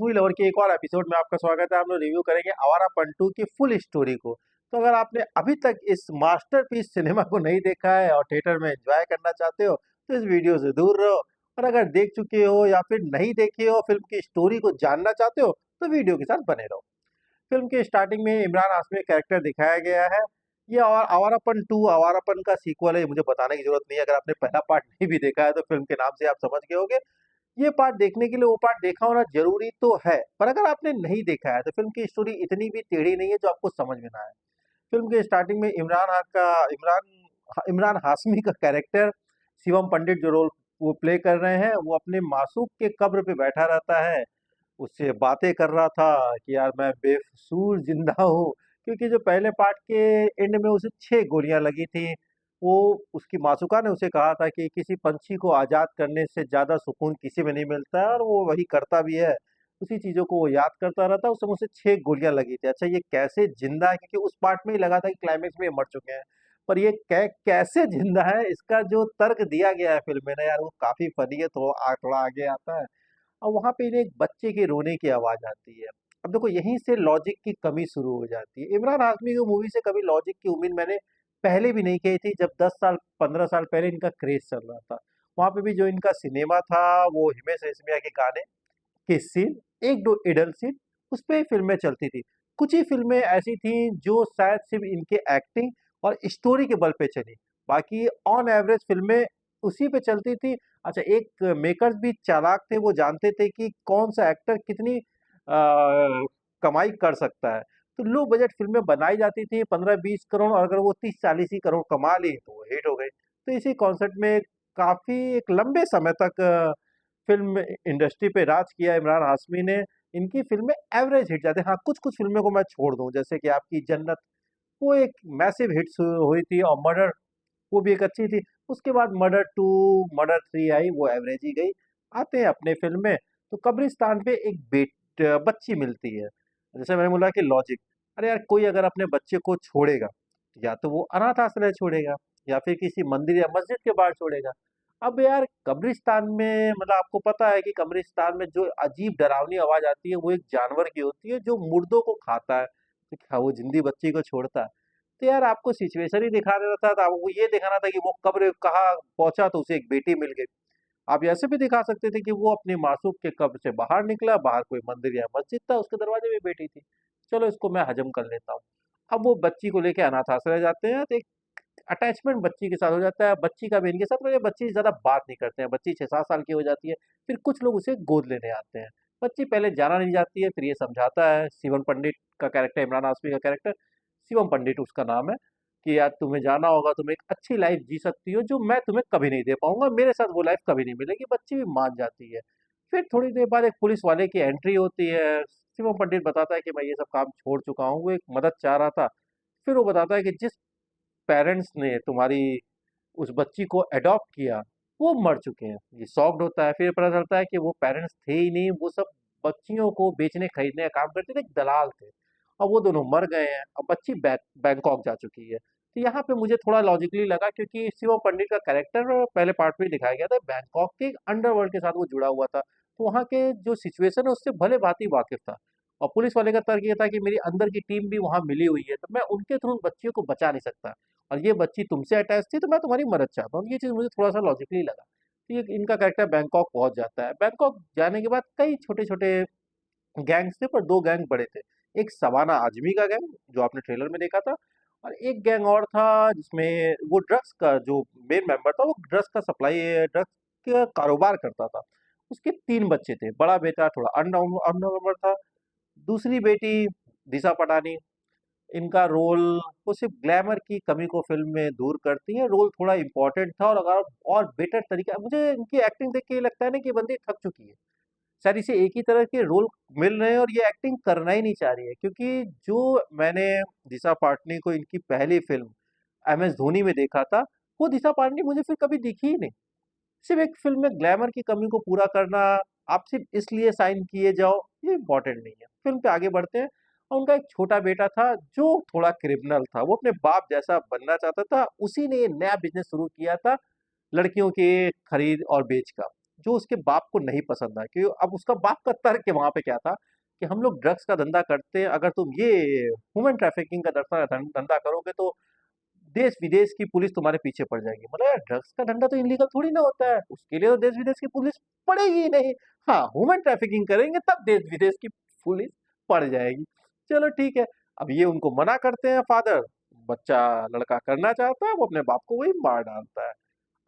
Movie lover के एक और एपिसोड में आपका स्वागत है। हम लोग रिव्यू करेंगे आवारापन 2 की फुल स्टोरी को। तो अगर आपने अभी तक इस मास्टरपीस सिनेमा को नहीं देखा है और थिएटर में एंजॉय करना चाहते हो तो इस वीडियो से दूर रहो। और अगर देख चुके हो या फिर नहीं देखे हो, फिल्म की स्टोरी को जानना चाहते हो तो वीडियो के साथ बने रहो। फिल्म के स्टार्टिंग में इमरान हाशमी का कैरेक्टर दिखाया गया है। ये और आवारापन 2 आवारापन का सीक्वल है, ये मुझे बताने की जरूरत नहीं है। अगर आपने पहला पार्ट नहीं भी देखा है तो फिल्म के नाम से आप समझ गए होंगे। ये पार्ट देखने के लिए वो पार्ट देखा होना ज़रूरी तो है, पर अगर आपने नहीं देखा है तो फ़िल्म की स्टोरी इतनी भी टेढ़ी नहीं है जो आपको समझ में ना आए। फ़िल्म के स्टार्टिंग में इमरान हाशमी का कैरेक्टर शिवम पंडित जो रोल वो प्ले कर रहे हैं, वो अपने मासूक के कब्र पे बैठा रहता है। उससे बातें कर रहा था कि यार मैं बेकसूर ज़िंदा हूँ, क्योंकि जो पहले पार्ट के एंड में उसे 6 गोलियाँ लगी थी। वो उसकी मासूका ने उसे कहा था कि किसी पंछी को आज़ाद करने से ज़्यादा सुकून किसी में नहीं मिलता है, और वो वही करता भी है। उसी चीज़ों को वो याद करता रहता है। उस समय उसे 6 गोलियाँ लगी थी। अच्छा, ये कैसे ज़िंदा है? क्योंकि उस पार्ट में ही लगा था कि क्लाइमेक्स में ये मर चुके हैं। पर ये कैसे ज़िंदा है, इसका जो तर्क दिया गया है फ़िल्म में ना यार, वो काफ़ी फ़नी है, थोड़ा आगे आता है। और वहाँ पे एक बच्चे के रोने की आवाज़ आती है। अब देखो, यहीं से लॉजिक की कमी शुरू हो जाती है। इमरान हाशमी की मूवी से कभी लॉजिक की उम्मीद मैंने पहले भी नहीं की थी, जब 10 साल 15 साल पहले इनका क्रेज़ चल रहा था। वहाँ पे भी जो इनका सिनेमा था, वो हिमेश रेशमिया के गाने के सीन, 1-2 इडल सीन, उस पे फ़िल्में चलती थी। कुछ ही फ़िल्में ऐसी थीं जो शायद सिर्फ़ इनके एक्टिंग और स्टोरी के बल पे चली। बाकी ऑन एवरेज फ़िल्में उसी पे चलती थी। अच्छा, एक मेकर्स भी चालाक थे, वो जानते थे कि कौन-सा एक्टर कितनी कमाई कर सकता है। तो लो बजट फ़िल्में बनाई जाती थी 15-20 करोड़, और अगर वो 30-40 ही करोड़ कमा ली तो वो हिट हो गई। तो इसी कॉन्सेप्ट में काफ़ी एक लंबे समय तक फ़िल्म इंडस्ट्री पे राज किया इमरान हाशमी ने। इनकी फ़िल्में एवरेज हिट जाती हैं। हाँ, कुछ-कुछ फ़िल्मों को मैं छोड़ दूँ, जैसे कि आपकी जन्नत, वो एक मैसिव हिट्स हुई थी, और मर्डर, वो भी एक अच्छी थी। उसके बाद मर्डर 2, मर्डर 3 आई, वो एवरेज ही गई। आते हैं अपने फ़िल्म में, तो कब्रिस्तान पे एक बच्ची मिलती है। जैसे मैंने बोला कि लॉजिक, अरे यार, कोई अगर अपने बच्चे को छोड़ेगा, या तो वो अनाथ आश्रय छोड़ेगा, या फिर किसी मंदिर या मस्जिद के बाहर छोड़ेगा। अब यार कब्रिस्तान में, मतलब आपको पता है कि कब्रिस्तान में जो अजीब डरावनी आवाज़ आती है, वो एक जानवर की होती है जो मुर्दों को खाता है। तो क्या वो ज़िंदी बच्ची को छोड़ता है? तो यार आपको सिचुएशन ही दिखाना था, आपको ये दिखाना था कि वो कब्र कहाँ पहुँचा तो उसे एक बेटी मिल गई। आप ऐसे भी दिखा सकते थे कि वो अपने मासूक के कब्र से बाहर निकला, बाहर कोई मंदिर या मस्जिद था, उसके दरवाजे में बेटी थी। चलो, इसको मैं हज़म कर लेता हूँ। अब वो बच्ची को लेके अनाथ आश्रय जाते हैं, तो एक अटैचमेंट बच्ची के साथ हो जाता है। बच्ची का भी इनके साथ, मतलब बच्ची ज़्यादा बात नहीं करते हैं। बच्ची 6-7 साल की हो जाती है, फिर कुछ लोग उसे गोद लेने आते हैं। बच्ची पहले जाना नहीं चाहती है, फिर ये समझाता है शिवन पंडित का कैरेक्टर, इमरान हाशमी का कैरेक्टर, शिवम पंडित उसका नाम है, कि यार तुम्हें जाना होगा, तुम एक अच्छी लाइफ जी सकती हो जो मैं तुम्हें कभी नहीं दे पाऊँगा, मेरे साथ वो लाइफ कभी नहीं मिलेगी। बच्ची भी मान जाती है। फिर थोड़ी देर बाद एक पुलिस वाले की एंट्री होती है। शिवम पंडित बताता है कि मैं ये सब काम छोड़ चुका हूँ, वो एक मदद चाह रहा था। फिर वो बताता है कि जिस पेरेंट्स ने तुम्हारी उस बच्ची को अडॉप्ट किया, वो मर चुके हैं। ये शॉक्ड होता है, फिर पता चलता है कि वो पेरेंट्स थे ही नहीं, वो सब बच्चियों को बेचने-खरीदने का काम करते थे, एक दलाल थे। और वो दोनों मर गए हैं, अब बच्ची बैंकॉक जा चुकी है। तो यहाँ पे मुझे थोड़ा लॉजिकली लगा, क्योंकि शिवम पंडित का कैरेक्टर पहले पार्ट में ही दिखाया गया था, बैंकॉक के अंडरवर्ल्ड के साथ वो जुड़ा हुआ था। तो वहाँ के जो सिचुएशन है उससे भली-भाँति वाकिफ़ था। और पुलिस वाले का तर्क ये था कि मेरी अंदर की टीम भी वहाँ मिली हुई है, तो मैं उनके थ्रू बच्चियों को बचा नहीं सकता। और ये बच्ची तुमसे अटैच थी, तो मैं तुम्हारी मदद चाहता हूँ। ये चीज़ मुझे थोड़ा-सा लॉजिकली लगा। तो ये इनका कैरेक्टर बैंकॉक पहुँच जाता है। बैंकॉक जाने के बाद कई छोटे-छोटे गैंग्स थे, पर 2 गैंग बड़े थे। एक सवाना आज़मी का गैंग, जो आपने ट्रेलर में देखा था, और एक गैंग और था जिसमें वो ड्रग्स का जो मेन मेंबर था, वो ड्रग्स का कारोबार करता था। उसके 3 बच्चे थे। बड़ा बेटा थोड़ा अननॉर्मल था। दूसरी बेटी दिशा पटानी, इनका रोल, वो सिर्फ़ ग्लैमर की कमी को फ़िल्म में दूर करती है। रोल थोड़ा इम्पोर्टेंट था, और अगर और बेटर तरीका, मुझे इनकी एक्टिंग देख के ये लगता है ना कि ये बंदी थक चुकी है। शायद इसे एक ही तरह के रोल मिल रहे हैं और ये एक्टिंग करना ही नहीं चाह रही है, क्योंकि जो मैंने दिशा पाटनी को इनकी पहली फ़िल्म एमएस धोनी में देखा था, वो दिशा पाटनी मुझे फिर कभी दिखी ही नहीं। सिर्फ़ एक फ़िल्म में ग्लैमर की कमी को पूरा करना, आप सिर्फ़ इसलिए साइन किए जाओ, ये इम्पोर्टेंट नहीं है। फ़िल्म पे आगे बढ़ते हैं। और उनका एक छोटा बेटा था जो थोड़ा क्रिमिनल था, वो अपने बाप जैसा बनना चाहता था, उसी ने ये नया बिज़नेस शुरू किया था, लड़कियों के खरीद और बेच का। जो उसके बाप को नहीं पसंद आया। क्योंकि अब उसका बाप का तर्क वहां पे क्या था कि हम लोग ड्रग्स का धंधा करते हैं, अगर तुम ये ह्यूमन ट्रैफिकिंग का धंधा करोगे तो देश विदेश की पुलिस तुम्हारे पीछे पड़ जाएगी। मतलब यार ड्रग्स का धंधा तो इलीगल थोड़ी ना होता है, उसके लिए तो देश विदेश की पुलिस पड़ेगी ही नहीं। हाँ, ह्यूमन ट्रैफिकिंग करेंगे तब देश विदेश की पुलिस पड़ जाएगी। चलो ठीक है। अब ये उनको मना करते हैं फादर, बच्चा लड़का करना चाहता है, वो अपने बाप को वही मार डालता है।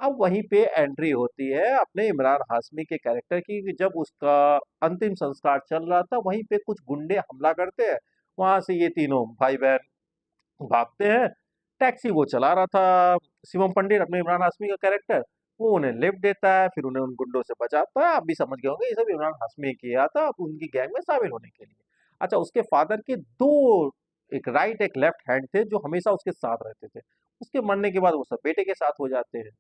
अब वहीं पे एंट्री होती है अपने इमरान हाशमी के कैरेक्टर की कि जब उसका अंतिम संस्कार चल रहा था, वहीं पे कुछ गुंडे हमला करते हैं। वहां से ये तीनों भाई बहन भागते हैं। टैक्सी वो चला रहा था, शिवम पंडित अपने इमरान हाशमी का कैरेक्टर, वो उन्हें लिफ्ट देता है, फिर उन्हें उन गुंडों से बचाता है। आप भी समझ गए होंगे ये सब इमरान हाशमी किया था उनकी गैंग में शामिल होने के लिए। अच्छा, उसके फादर के दो, एक राइट एक लेफ्ट हैंड थे जो हमेशा उसके साथ रहते थे। उसके मरने के बाद वो सब बेटे के साथ हो जाते हैं।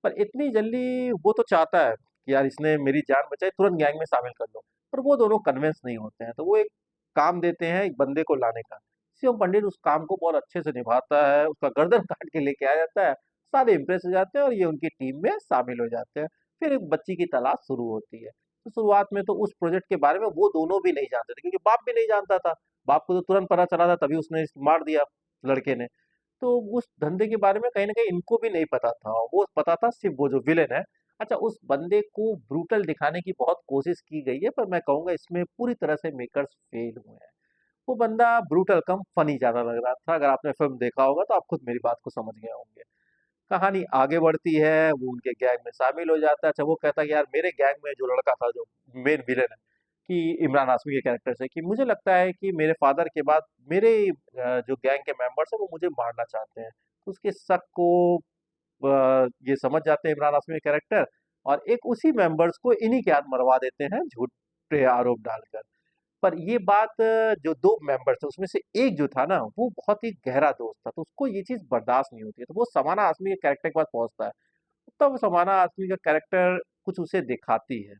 पर इतनी जल्दी वो तो चाहता है कि यार इसने मेरी जान बचाई, तुरंत गैंग में शामिल कर लो। पर वो दोनों कन्विंस नहीं होते हैं, तो वो एक काम देते हैं एक बंदे को लाने का। शिवम पंडित उस काम को बहुत अच्छे से निभाता है, उसका गर्दन काट के लेके आ जाता है। सारे इम्प्रेस हो जाते हैं और ये उनकी टीम में शामिल हो जाते हैं। फिर एक बच्ची की तलाश शुरू होती है। तो शुरुआत में तो उस प्रोजेक्ट के बारे में वो दोनों भी नहीं जानते थे, क्योंकि बाप भी नहीं जानता था। बाप को तो तुरंत पता चला था, तभी उसने मार दिया लड़के ने। तो उस धंधे के बारे में कहीं न कहीं इनको भी नहीं पता था, वो पता था सिर्फ़ वो जो विलेन है। अच्छा, उस बंदे को ब्रूटल दिखाने की बहुत कोशिश की गई है, पर मैं कहूँगा इसमें पूरी तरह से मेकर्स फेल हुए हैं। वो बंदा ब्रूटल कम फ़नी ज़्यादा लग रहा था। अगर आपने फ़िल्म देखा होगा तो आप खुद मेरी बात को समझ गए होंगे। कहानी आगे बढ़ती है, वो उनके गैंग में शामिल हो जाता है। अच्छा, वो कहता है कि यार मेरे गैंग में जो लड़का था, जो मेन विलेन है, कि इमरान हाशमी के कैरेक्टर से, कि मुझे लगता है कि मेरे फादर के बाद मेरे जो गैंग के मेंबर्स हैं वो मुझे मारना चाहते हैं। तो उसके शक को ये समझ जाते हैं इमरान हाशमी के कैरेक्टर, और एक उसी मेंबर्स को इन्हीं के हाथ मरवा देते हैं झूठे आरोप डालकर। पर ये बात जो 2 मेंबर्स थे उसमें से एक जो था ना, वो बहुत ही गहरा दोस्त था, तो उसको ये चीज़ बर्दाश्त नहीं होती है, तो वो समाना आज़मी के कैरेक्टर के पास पहुँचता है। तब समाना आज़मी का कैरेक्टर कुछ उसे दिखाती है।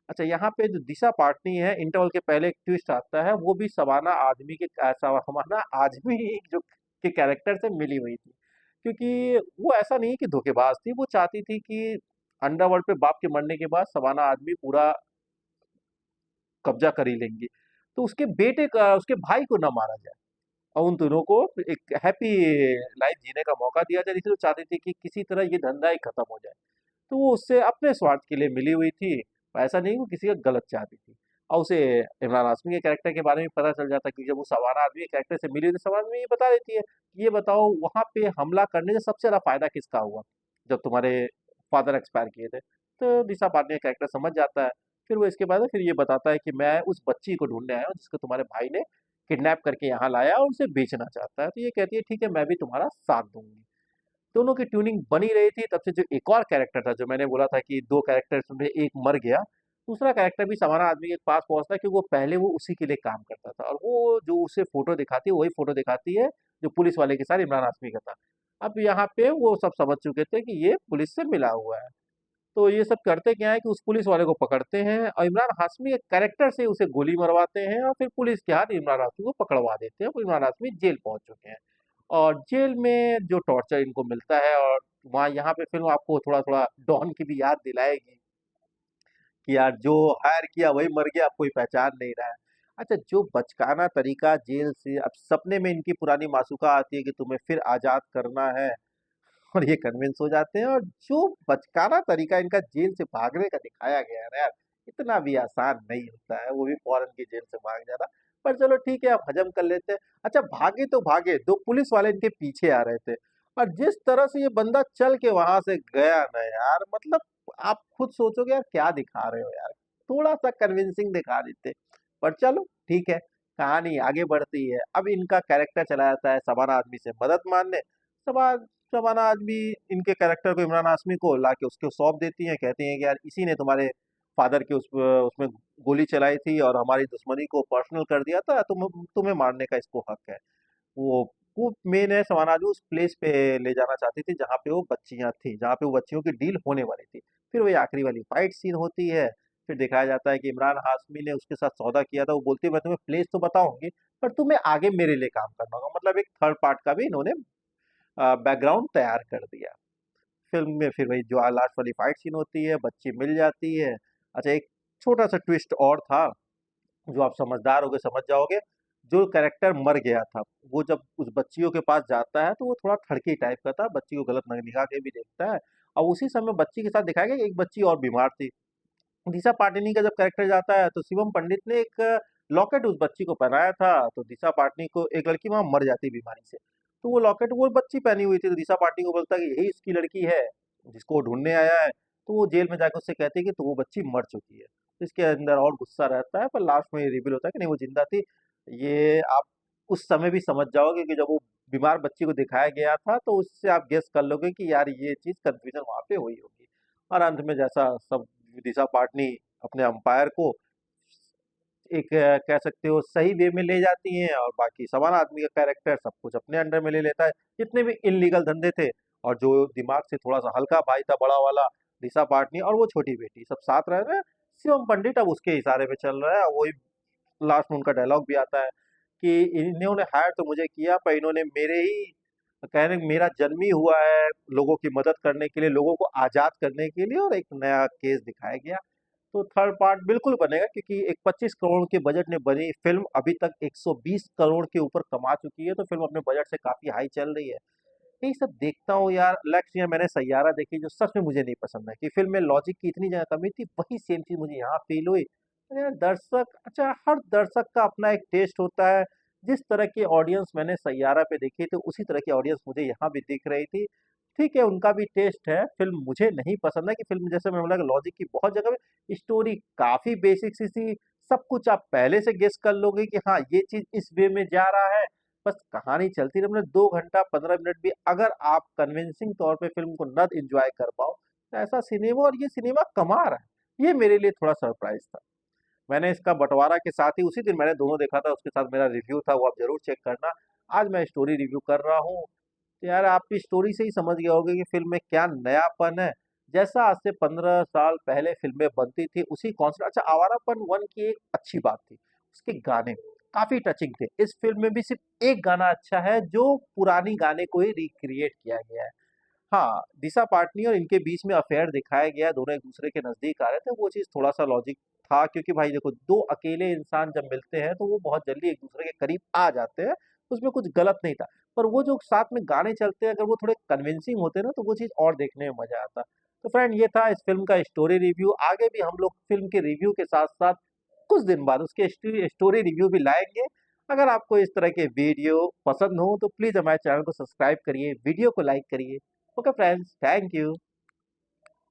अच्छा, यहाँ पे जो दिशा पाटनी है, इंटरवल के पहले एक ट्विस्ट आता है, वो भी समाना आज़मी के समाना आज़मी जो के कैरेक्टर से मिली हुई थी। क्योंकि वो ऐसा नहीं है कि धोखेबाज थी, वो चाहती थी कि अंडरवर्ल्ड पे बाप के मरने के बाद समाना आज़मी पूरा कब्जा कर ही लेंगी। तो उसके बेटे का, उसके भाई को ना मारा जाए और उन दोनों को एक हैप्पी लाइफ जीने का मौका दिया जाए, इसलिए वो चाहती थी कि किसी तरह ये धंधा ही खत्म हो जाए। तो वो उससे अपने स्वार्थ के लिए मिली हुई थी, ऐसा नहीं वो किसी का गलत चाहती थी। और उसे इमरान हाशमी के कैरेक्टर के बारे में पता चल जाता है कि जब वो सवाना आदमी के कैरेक्टर से मिली हुई, तो सवाना आदमी ये बता देती है कि ये बताओ वहाँ पे हमला करने से सबसे ज़्यादा फायदा किसका हुआ, जब तुम्हारे फादर एक्सपायर किए थे। तो दिशा पाटनी का कैरेक्टर समझ जाता है। फिर वो इसके बाद फिर ये बताता है कि मैं उस बच्ची को ढूंढने आया हूँ जिसको तुम्हारे भाई ने किडनैप करके यहाँ लाया और उसे बेचना चाहता है। तो ये कहती है ठीक है, मैं भी तुम्हारा साथ दूंगी। दोनों की ट्यूनिंग बनी रही थी। तब से जो एक और कैरेक्टर था, जो मैंने बोला था कि 2 कैरेक्टर्स में एक मर गया, दूसरा कैरेक्टर भी समाना आदमी के पास पहुँचता है, क्योंकि वो पहले वो उसी के लिए काम करता था, और वो जो उसे फ़ोटो दिखाती है, वही फ़ोटो दिखाती है, जो पुलिस वाले के साथ इमरान हाशमी का था। अब यहाँ पे वो सब समझ चुके थे कि ये पुलिस से मिला हुआ है। तो ये सब करते क्या है कि उस पुलिस वाले को पकड़ते हैं और इमरान हाशमी के कैरेक्टर से उसे गोली मरवाते हैं, और फिर पुलिस के हाथ इमरान हाशमी को पकड़वा देते हैं। तो इमरान हाशमी जेल पहुंच चुके हैं, और जेल में जो टॉर्चर इनको मिलता है, और वहाँ यहाँ पे फिल्म आपको थोड़ा थोड़ा डॉन की भी याद दिलाएगी कि यार जो हायर किया वही मर गया, अब कोई पहचान नहीं रहा है। अच्छा, जो बचकाना तरीका जेल से, अब सपने में इनकी पुरानी मासूका आती है कि तुम्हें फिर आजाद करना है, और ये कन्विंस हो जाते हैं, और जो बचकाना तरीका इनका जेल से भागने का दिखाया गया है ना यार, इतना भी आसान नहीं होता है, वो भी फॉरेन की जेल से भाग जाना। पर चलो ठीक है, आप हजम कर लेते हैं। अच्छा, भागे तो भागे, 2 पुलिस वाले इनके पीछे आ रहे थे, और जिस तरह से ये बंदा चल के वहां से गया ना यार, मतलब आप खुद सोचोगे यार क्या दिखा रहे हो यार, थोड़ा सा कन्विंसिंग दिखा देते। पर चलो ठीक है, कहानी आगे बढ़ती है। अब इनका कैरेक्टर चला जाता है सवाना आदमी से मदद मांगने। सवा शबाना आजमी इनके कैरेक्टर को, इमरान हाशमी को लाके उसको सौंप देती हैं, कहती हैं कि यार इसी ने तुम्हारे फादर के उसमें गोली चलाई थी और हमारी दुश्मनी को पर्सनल कर दिया था, तुम्हें मारने का इसको हक है। वो वो मेन है, शबाना आजमी उस प्लेस पे ले जाना चाहती थी जहाँ पे वो बच्चियां थी, जहाँ पे वो बच्चियों की डील होने वाली थी। फिर वही आखिरी वाली फाइट सीन होती है। फिर दिखाया जाता है कि इमरान हाशमी ने उसके साथ सौदा किया था, वो बोलती है मैं तुम्हें प्लेस तो बताऊंगी, पर तुम्हें आगे मेरे लिए काम करना होगा। मतलब एक थर्ड पार्ट का भी इन्होंने बैकग्राउंड तैयार कर दिया। फ़िल्म में फिर वही जो लास्ट वाली फाइट सीन होती है, बच्ची मिल जाती है। अच्छा, एक छोटा-सा ट्विस्ट और था, जो आप समझदार होगे समझ जाओगे। जो कैरेक्टर मर गया था, वो जब उस बच्चियों के पास जाता है, तो वो थोड़ा ठड़की टाइप का था, बच्ची को गलत न निगाह से भी देखता है। और उसी समय बच्ची के साथ दिखाया गया कि एक बच्ची और बीमार थी। दिशा पाटनी का जब कैरेक्टर जाता है, तो शिवम पंडित ने एक लॉकेट उस बच्ची को पहनाया था, तो दिशा पाटनी को एक लड़की वहाँ मर जाती बीमारी से। तो वो लॉकेट वो बच्ची पहनी हुई थी, तो दिशा पाटनी को बोलता है कि यही उसकी लड़की है, जिसको वो ढूँढने आया है। तो वो जेल में जाके उससे कहती है कि तो वो बच्ची मर चुकी है। तो इसके अंदर और गुस्सा रहता है, पर लास्ट में ये रिवील होता है कि नहीं, वो ज़िंदा थी। ये आप उस समय भी समझ जाओगे कि जब वो बीमार बच्ची को दिखाया गया था, तो उससे आप गेस कर लोगे कि यार ये चीज़ कन्फ्यूज़न वहाँ पे हुई होगी। और अंत में जैसा सब दिशा पाटनी अपने अंपायर को एक कह सकते हो सही वे में ले जाती हैं, और बाकी सवाल आदमी का कैरेक्टर सब कुछ अपने अंडर में ले लेता है, जितने भी इनलीगल धंधे थे। और जो दिमाग से थोड़ा सा हल्का भाई था बड़ा वाला, दिशा पाटनी, और वो छोटी बेटी, सब साथ रह रहे हैं। शिवम पंडित अब उसके इशारे पे चल रहा है। वही लास्ट में उनका डायलॉग भी आता है कि इन्होंने हायर तो मुझे किया, पर इन्होंने मेरे ही कहने मेरा जन्म ही हुआ है लोगों की मदद करने के लिए, लोगों को आजाद करने के लिए, और एक नया केस दिखाया गया। तो थर्ड पार्ट बिल्कुल बनेगा, क्योंकि एक 25 करोड़ के बजट में बनी फिल्म अभी तक 120 करोड़ के ऊपर कमा चुकी है, तो फिल्म अपने बजट से काफी हाई चल रही है। यही सब देखता हूँ यार। लास्ट ईयर मैंने सैयारा देखी, जो सच में मुझे नहीं पसंद है, कि फिल्म में लॉजिक की इतनी ज्यादा कमी थी, वही सेम चीज मुझे यहाँ फील हुई। तो यार दर्शक, अच्छा, हर दर्शक का अपना एक टेस्ट होता है। जिस तरह की ऑडियंस मैंने सैयारा पे देखी थी, उसी तरह की ऑडियंस मुझे यहाँ भी दिख रही थी। ठीक है, उनका भी टेस्ट है। फिल्म मुझे नहीं पसंद है कि फिल्म, जैसे मैंने बोला, लॉजिक की बहुत जगह पे स्टोरी काफी बेसिक सी थी। सब कुछ आप पहले से गेस कर लोगे कि हाँ ये चीज इस वे में जा रहा है। बस कहानी चलती रहे, मतलब 2 घंटा 15 मिनट भी अगर आप कन्विंसिंग तौर पे फिल्म को न एंजॉय कर पाओ, तो ऐसा सिनेमा, और ये सिनेमा कमा रहा है, ये मेरे लिए थोड़ा सरप्राइज था। मैंने इसका बंटवारा के साथ ही उसी दिन मैंने दोनों देखा था, उसके साथ मेरा रिव्यू था, वो आप जरूर चेक करना। आज मैं स्टोरी रिव्यू कर रहा हूँ। तो यार आप स्टोरी से ही समझ गए होगे कि फिल्म में क्या नयापन है। जैसा आज से 15 साल पहले फिल्में बनती थी, उसी कॉन्सेप्ट। अच्छा, आवारापन वन की एक अच्छी बात थी, उसके गाने काफी टचिंग थे। इस फिल्म में भी सिर्फ एक गाना अच्छा है, जो पुरानी गाने को ही रिक्रिएट किया गया है। हाँ, दिशा पाटनी और इनके बीच में अफेयर दिखाया गया, दोनों एक दूसरे के नजदीक आ रहे थे, वो चीज थोड़ा सा लॉजिक था, क्योंकि भाई देखो, दो अकेले इंसान जब मिलते हैं, तो वो बहुत जल्दी एक दूसरे के करीब आ जाते हैं। उसमें कुछ गलत नहीं था। पर वो जो साथ में गाने चलते हैं, अगर वो थोड़े कन्विंसिंग होते ना, तो वो चीज और देखने में मजा आता। तो फ्रेंड, ये था इस फिल्म का स्टोरी रिव्यू। आगे भी हम लोग फिल्म के रिव्यू के साथ साथ कुछ दिन बाद उसके स्टोरी रिव्यू भी लाएंगे। अगर आपको इस तरह के वीडियो पसंद हो, तो प्लीज हमारे चैनल को सब्सक्राइब करिए, वीडियो को लाइक करिए। Okay friends, thank you.